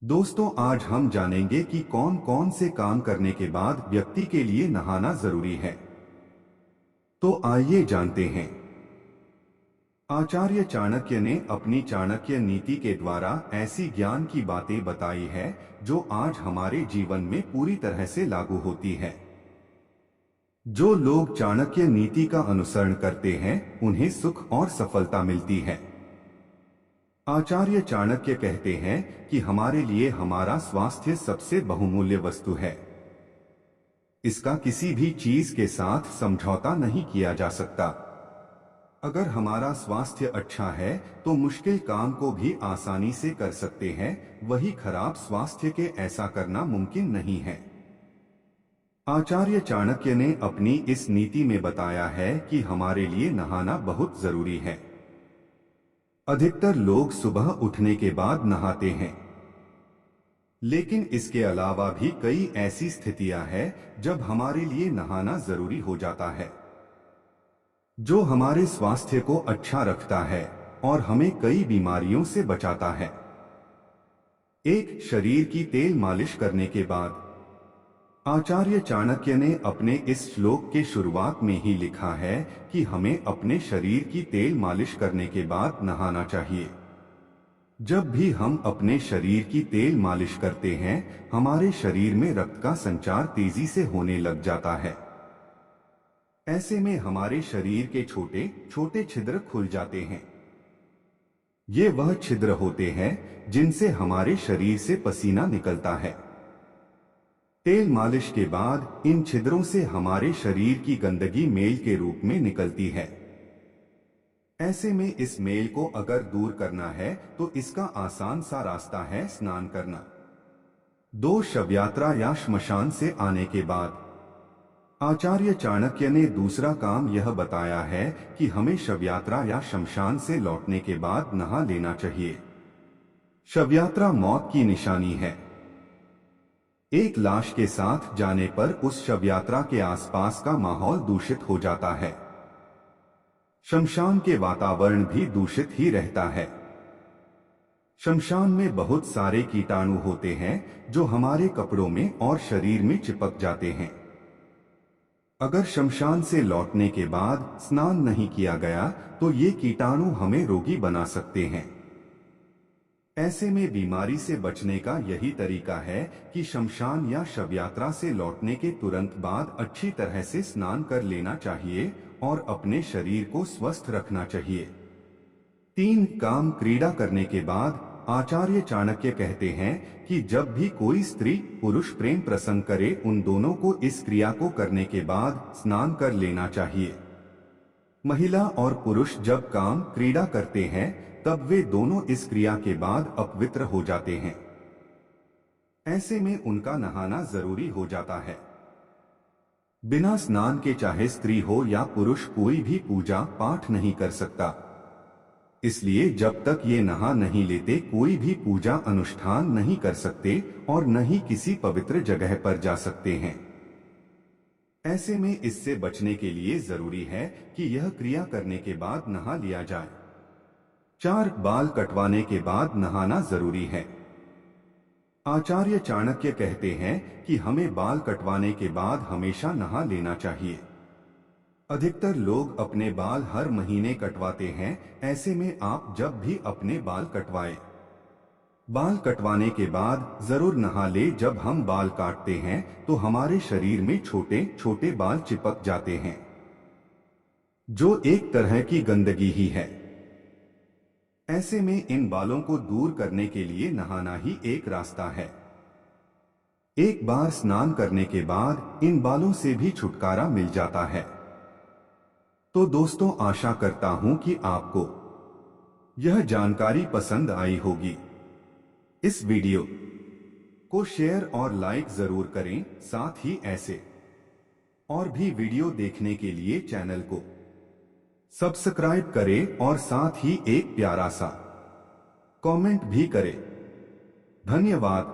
दोस्तों, आज हम जानेंगे कि कौन कौन से काम करने के बाद व्यक्ति के लिए नहाना जरूरी है। तो आइए जानते हैं। आचार्य चाणक्य ने अपनी चाणक्य नीति के द्वारा ऐसी ज्ञान की बातें बताई है जो आज हमारे जीवन में पूरी तरह से लागू होती है। जो लोग चाणक्य नीति का अनुसरण करते हैं उन्हें सुख और सफलता मिलती है। आचार्य चाणक्य कहते हैं कि हमारे लिए हमारा स्वास्थ्य सबसे बहुमूल्य वस्तु है। इसका किसी भी चीज के साथ समझौता नहीं किया जा सकता। अगर हमारा स्वास्थ्य अच्छा है तो मुश्किल काम को भी आसानी से कर सकते हैं, वही खराब स्वास्थ्य के ऐसा करना मुमकिन नहीं है। आचार्य चाणक्य ने अपनी इस नीति में बताया है कि हमारे लिए नहाना बहुत जरूरी है। अधिकतर लोग सुबह उठने के बाद नहाते हैं, लेकिन इसके अलावा भी कई ऐसी स्थितियां हैं जब हमारे लिए नहाना जरूरी हो जाता है, जो हमारे स्वास्थ्य को अच्छा रखता है और हमें कई बीमारियों से बचाता है। एक, शरीर की तेल मालिश करने के बाद। आचार्य चाणक्य ने अपने इस श्लोक के शुरुआत में ही लिखा है कि हमें अपने शरीर की तेल मालिश करने के बाद नहाना चाहिए। जब भी हम अपने शरीर की तेल मालिश करते हैं, हमारे शरीर में रक्त का संचार तेजी से होने लग जाता है। ऐसे में हमारे शरीर के छोटे छोटे छिद्र खुल जाते हैं। ये वह छिद्र होते हैं जिनसे हमारे शरीर से पसीना निकलता है। तेल मालिश के बाद इन छिद्रों से हमारे शरीर की गंदगी मेल के रूप में निकलती है। ऐसे में इस मेल को अगर दूर करना है तो इसका आसान सा रास्ता है स्नान करना। 2, शवयात्रा या श्मशान से आने के बाद। आचार्य चाणक्य ने दूसरा काम यह बताया है कि हमें शवयात्रा या शमशान से लौटने के बाद नहा लेना चाहिए। शवयात्रा मौत की निशानी है। एक लाश के साथ जाने पर उस शवयात्रा के आसपास का माहौल दूषित हो जाता है। शमशान के वातावरण भी दूषित ही रहता है। शमशान में बहुत सारे कीटाणु होते हैं जो हमारे कपड़ों में और शरीर में चिपक जाते हैं। अगर शमशान से लौटने के बाद स्नान नहीं किया गया तो ये कीटाणु हमें रोगी बना सकते हैं। ऐसे में बीमारी से बचने का यही तरीका है कि शमशान या शवयात्रा से लौटने के तुरंत बाद अच्छी तरह से स्नान कर लेना चाहिए और अपने शरीर को स्वस्थ रखना चाहिए। 3, काम क्रीड़ा करने के बाद। आचार्य चाणक्य कहते हैं कि जब भी कोई स्त्री पुरुष प्रेम प्रसंग करे, उन दोनों को इस क्रिया को करने के बाद स्नान कर लेना चाहिए। महिला और पुरुष जब काम क्रीड़ा करते हैं तब वे दोनों इस क्रिया के बाद अपवित्र हो जाते हैं। ऐसे में उनका नहाना जरूरी हो जाता है। बिना स्नान के चाहे स्त्री हो या पुरुष कोई भी पूजा पाठ नहीं कर सकता। इसलिए जब तक ये नहा नहीं लेते कोई भी पूजा अनुष्ठान नहीं कर सकते और न ही किसी पवित्र जगह पर जा सकते हैं। ऐसे में इससे बचने के लिए जरूरी है कि यह क्रिया करने के बाद नहा लिया जाए। 4, बाल कटवाने के बाद नहाना जरूरी है। आचार्य चाणक्य कहते हैं कि हमें बाल कटवाने के बाद हमेशा नहा लेना चाहिए। अधिकतर लोग अपने बाल हर महीने कटवाते हैं। ऐसे में आप जब भी अपने बाल कटवाएं, बाल कटवाने के बाद जरूर नहा ले। जब हम बाल काटते हैं तो हमारे शरीर में छोटे छोटे बाल चिपक जाते हैं, जो एक तरह की गंदगी ही है। ऐसे में इन बालों को दूर करने के लिए नहाना ही एक रास्ता है। एक बार स्नान करने के बाद इन बालों से भी छुटकारा मिल जाता है। तो दोस्तों, आशा करता हूं कि आपको यह जानकारी पसंद आई होगी। इस वीडियो को शेयर और लाइक जरूर करें। साथ ही ऐसे और भी वीडियो देखने के लिए चैनल को सब्सक्राइब करें और साथ ही एक प्यारा सा कमेंट भी करें। धन्यवाद।